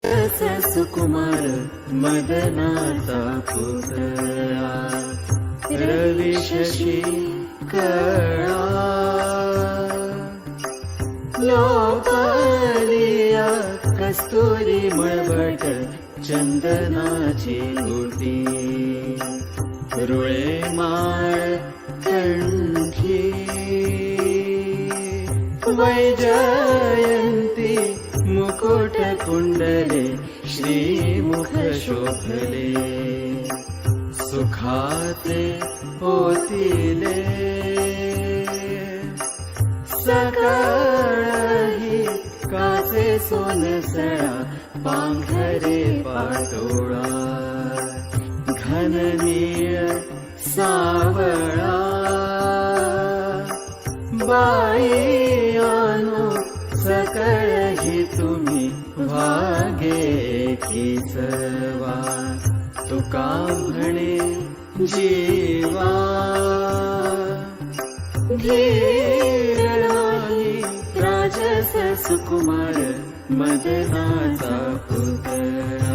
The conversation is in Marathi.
सुकुमार मदनाचा पुतळा रवी शशी कळा लोकालिया कस्तुरी मळबट चंदनाची गुटी रुळे माळ कंठी वैजयंती मुकुट कुंडले श्रीमुख शोभले सुखाचे पोतिले सकाळी काचे सोनसळा पांघरे पाटोळा घन नीळ सावळा बाई आणो सकळ ही तुम्ही वागे खिचवा तुका म्हणे जीवा धीर नाही राजस सुकुमार मदनाचा पुतळा